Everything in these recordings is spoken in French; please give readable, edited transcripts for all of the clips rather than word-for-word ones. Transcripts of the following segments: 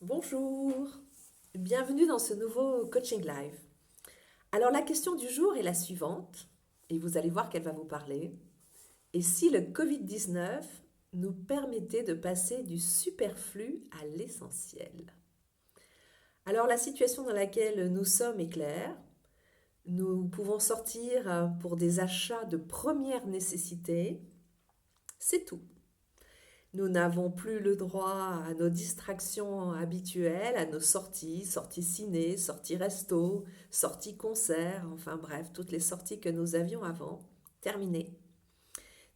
Bonjour, bienvenue dans ce nouveau coaching live. Alors la question du jour est la suivante, et vous allez voir qu'elle va vous parler. Et si le Covid-19 nous permettait de passer du superflu à l'essentiel? Alors la situation dans laquelle nous sommes est claire. Nous pouvons sortir pour des achats de première nécessité. C'est tout. Nous n'avons plus le droit à nos distractions habituelles, à nos sorties, sorties ciné, sorties resto, sorties concert, enfin bref, toutes les sorties que nous avions avant. Terminé.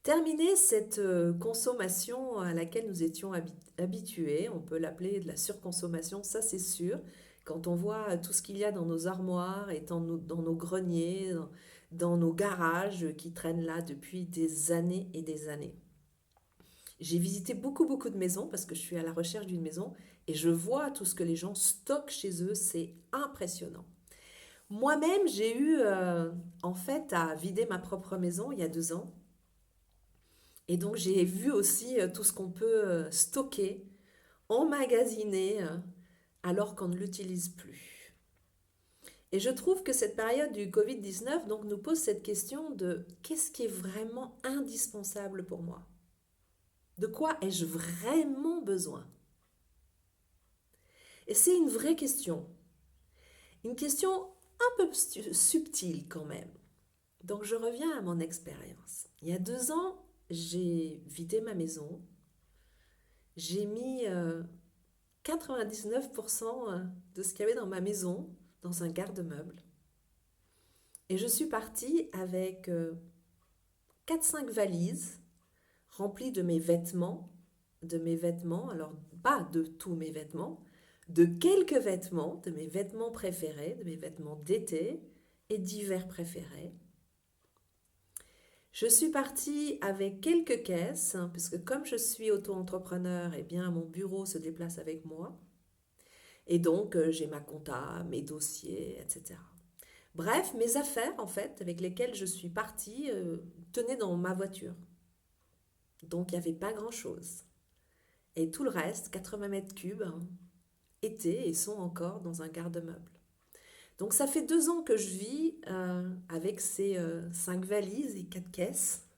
Terminé cette consommation à laquelle nous étions habitués, on peut l'appeler de la surconsommation, ça c'est sûr. Quand on voit tout ce qu'il y a dans nos armoires et dans nos greniers, dans nos garages qui traînent là depuis des années et des années. J'ai visité beaucoup de maisons parce que je suis à la recherche d'une maison et je vois tout ce que les gens stockent chez eux, c'est impressionnant. Moi-même, j'ai eu en fait à vider ma propre maison il y a 2 ans et donc j'ai vu aussi tout ce qu'on peut stocker, emmagasiner alors qu'on ne l'utilise plus. Et je trouve que cette période du Covid-19 donc, nous pose cette question de qu'est-ce qui est vraiment indispensable pour moi? De quoi ai-je vraiment besoin? Et c'est une vraie question. Une question un peu subtile quand même. Donc je reviens à mon expérience. Il y a 2 ans, j'ai vidé ma maison. J'ai mis 99% de ce qu'il y avait dans ma maison dans un garde-meuble. Et je suis partie avec 4-5 valises remplies de mes vêtements, alors pas de tous mes vêtements, de quelques vêtements, de mes vêtements préférés, de mes vêtements d'été et d'hiver préférés. Je suis partie avec quelques caisses, puisque comme je suis auto-entrepreneur, eh bien mon bureau se déplace avec moi. Et donc j'ai ma compta, mes dossiers, etc. Bref, mes affaires en fait, avec lesquelles je suis partie, tenaient dans ma voiture. Donc il n'y avait pas grand-chose. Et tout le reste, 80 mètres cubes, étaient et sont encore dans un garde-meuble. Donc ça fait 2 ans que je vis avec ces 5 valises et 4 caisses.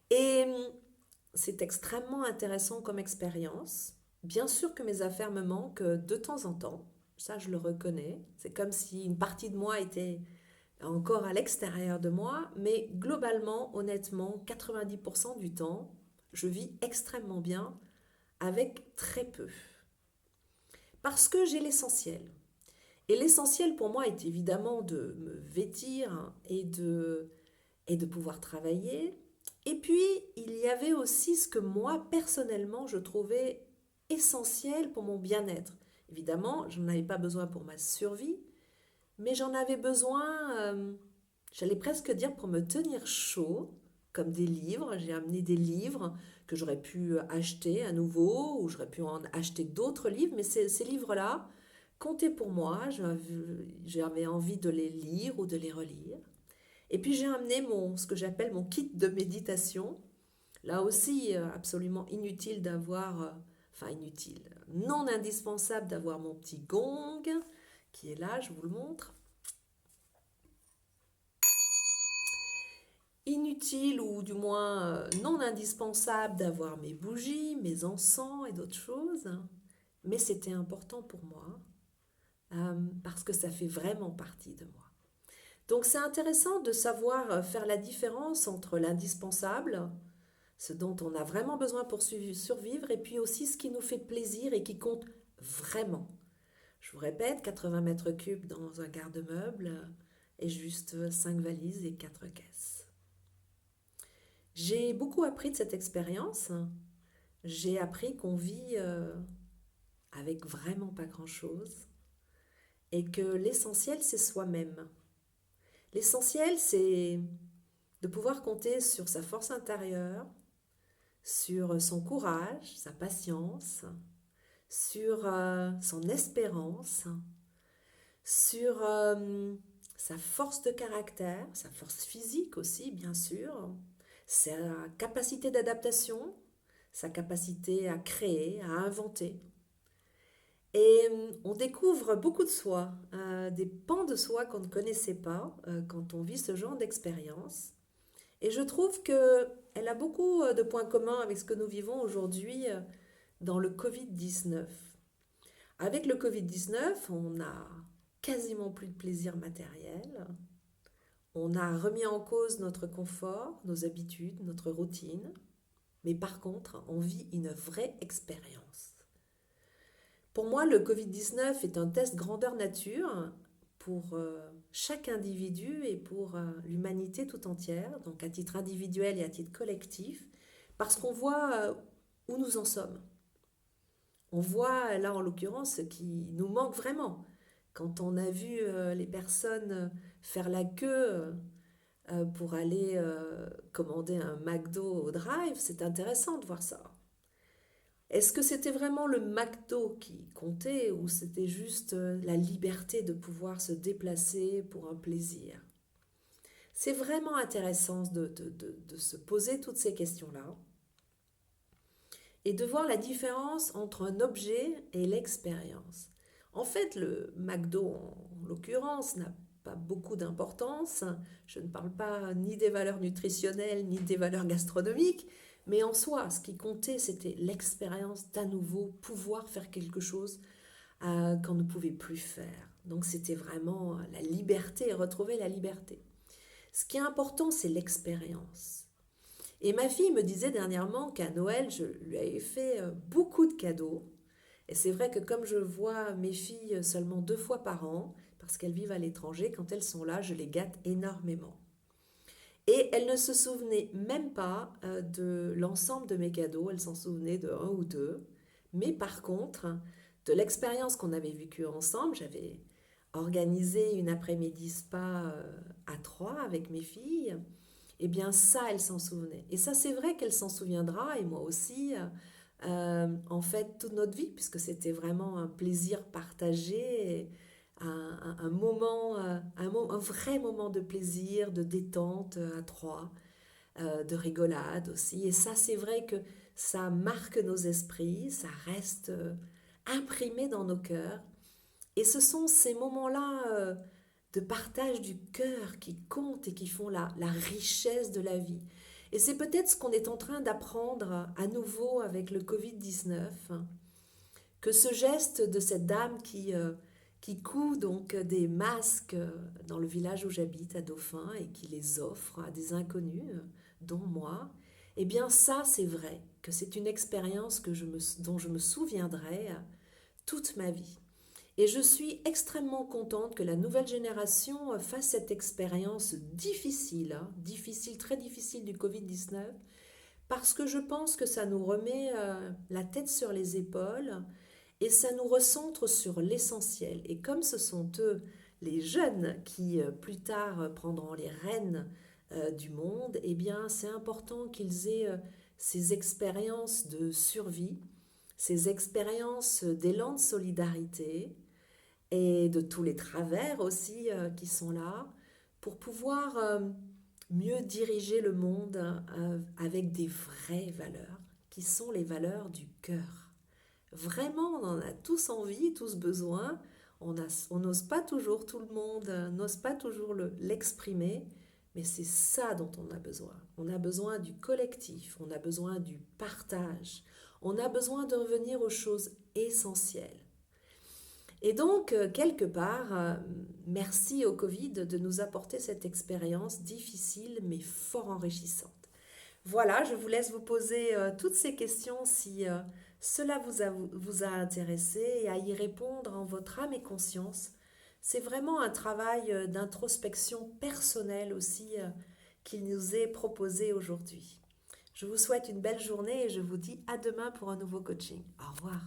Et c'est extrêmement intéressant comme expérience. Bien sûr que mes affaires me manquent de temps en temps. Ça, je le reconnais. C'est comme si une partie de moi était encore à l'extérieur de moi. Mais globalement, honnêtement, 90% du temps, je vis extrêmement bien avec très peu. Parce que j'ai l'essentiel. Et l'essentiel pour moi est évidemment de me vêtir et de pouvoir travailler. Et puis, il y avait aussi ce que moi, personnellement, je trouvais essentiel pour mon bien-être. Évidemment, je n'en avais pas besoin pour ma survie, mais j'en avais besoin, j'allais presque dire, pour me tenir chaud, comme des livres. J'ai amené des livres que j'aurais pu acheter à nouveau, ou j'aurais pu en acheter d'autres livres, mais ces livres-là comptaient pour moi. J'avais envie de les lire ou de les relire. Et puis j'ai amené ce que j'appelle mon kit de méditation. Là aussi, absolument inutile d'avoir, enfin inutile, non indispensable d'avoir mon petit gong qui est là, je vous le montre. Inutile ou du moins non indispensable d'avoir mes bougies, mes encens et d'autres choses. Mais c'était important pour moi parce que ça fait vraiment partie de moi. Donc c'est intéressant de savoir faire la différence entre l'indispensable, ce dont on a vraiment besoin pour survivre, et puis aussi ce qui nous fait plaisir et qui compte vraiment. Je vous répète, 80 mètres cubes dans un garde-meuble et juste 5 valises et 4 caisses. J'ai beaucoup appris de cette expérience. J'ai appris qu'on vit avec vraiment pas grand-chose et que l'essentiel, c'est soi-même. L'essentiel, c'est de pouvoir compter sur sa force intérieure, sur son courage, sa patience, sur son espérance, sur sa force de caractère, sa force physique aussi, bien sûr, sa capacité d'adaptation, sa capacité à créer, à inventer. Et on découvre beaucoup de soi, des pans de soi qu'on ne connaissait pas quand on vit ce genre d'expérience. Et je trouve qu'elle a beaucoup de points communs avec ce que nous vivons aujourd'hui dans le Covid-19. Avec le Covid-19, on a quasiment plus de plaisir matériel. On a remis en cause notre confort, nos habitudes, notre routine. Mais par contre, on vit une vraie expérience. Pour moi, le Covid-19 est un test grandeur nature pour chaque individu et pour l'humanité tout entière, donc à titre individuel et à titre collectif, parce qu'on voit où nous en sommes. On voit là en l'occurrence ce qui nous manque vraiment. Quand on a vu les personnes faire la queue pour aller commander un McDo au drive, c'est intéressant de voir ça. Est-ce que c'était vraiment le McDo qui comptait ou c'était juste la liberté de pouvoir se déplacer pour un plaisir? C'est vraiment intéressant de se poser toutes ces questions-là et de voir la différence entre un objet et l'expérience. En fait, le McDo, en l'occurrence, n'a pas beaucoup d'importance. Je ne parle pas ni des valeurs nutritionnelles, ni des valeurs gastronomiques, mais en soi, ce qui comptait, c'était l'expérience d'à nouveau pouvoir faire quelque chose qu'on ne pouvait plus faire. Donc c'était vraiment la liberté, retrouver la liberté. Ce qui est important, c'est l'expérience. Et ma fille me disait dernièrement qu'à Noël, je lui avais fait beaucoup de cadeaux. Et c'est vrai que comme je vois mes filles seulement 2 fois par an, parce qu'elles vivent à l'étranger, quand elles sont là, je les gâte énormément. Et elle ne se souvenait même pas de l'ensemble de mes cadeaux, elle s'en souvenait de un ou deux. Mais par contre, de l'expérience qu'on avait vécue ensemble, j'avais organisé une après-midi spa à 3 avec mes filles. Eh bien ça, elle s'en souvenait. Et ça, c'est vrai qu'elle s'en souviendra, et moi aussi, en fait, toute notre vie, puisque c'était vraiment un plaisir partagé, un moment, un vrai moment de plaisir, de détente à 3, de rigolade aussi. Et ça, c'est vrai que ça marque nos esprits, ça reste imprimé dans nos cœurs. Et ce sont ces moments-là de partage du cœur qui comptent et qui font la richesse de la vie. Et c'est peut-être ce qu'on est en train d'apprendre à nouveau avec le Covid-19, que ce geste de cette dame qui coud donc des masques dans le village où j'habite, à Dauphin, et qui les offre à des inconnus, dont moi, eh bien ça c'est vrai, que c'est une expérience dont je me souviendrai toute ma vie. Et je suis extrêmement contente que la nouvelle génération fasse cette expérience difficile, hein, difficile, très difficile du Covid-19, parce que je pense que ça nous remet la tête sur les épaules et ça nous recentre sur l'essentiel. Et comme ce sont eux, les jeunes, qui plus tard prendront les rênes du monde, eh bien c'est important qu'ils aient ces expériences de survie, ces expériences d'élan de solidarité, et de tous les travers aussi qui sont là, pour pouvoir mieux diriger le monde avec des vraies valeurs, qui sont les valeurs du cœur. Vraiment, on en a tous envie, tous besoin. On n'ose pas toujours, tout le monde n'ose pas toujours l'exprimer, mais c'est ça dont on a besoin. On a besoin du collectif, on a besoin du partage, on a besoin de revenir aux choses essentielles. Et donc, quelque part, merci au Covid de nous apporter cette expérience difficile mais fort enrichissante. Voilà, je vous laisse vous poser toutes ces questions si cela vous a intéressé et à y répondre en votre âme et conscience. C'est vraiment un travail d'introspection personnelle aussi qu'il nous est proposé aujourd'hui. Je vous souhaite une belle journée et je vous dis à demain pour un nouveau coaching. Au revoir.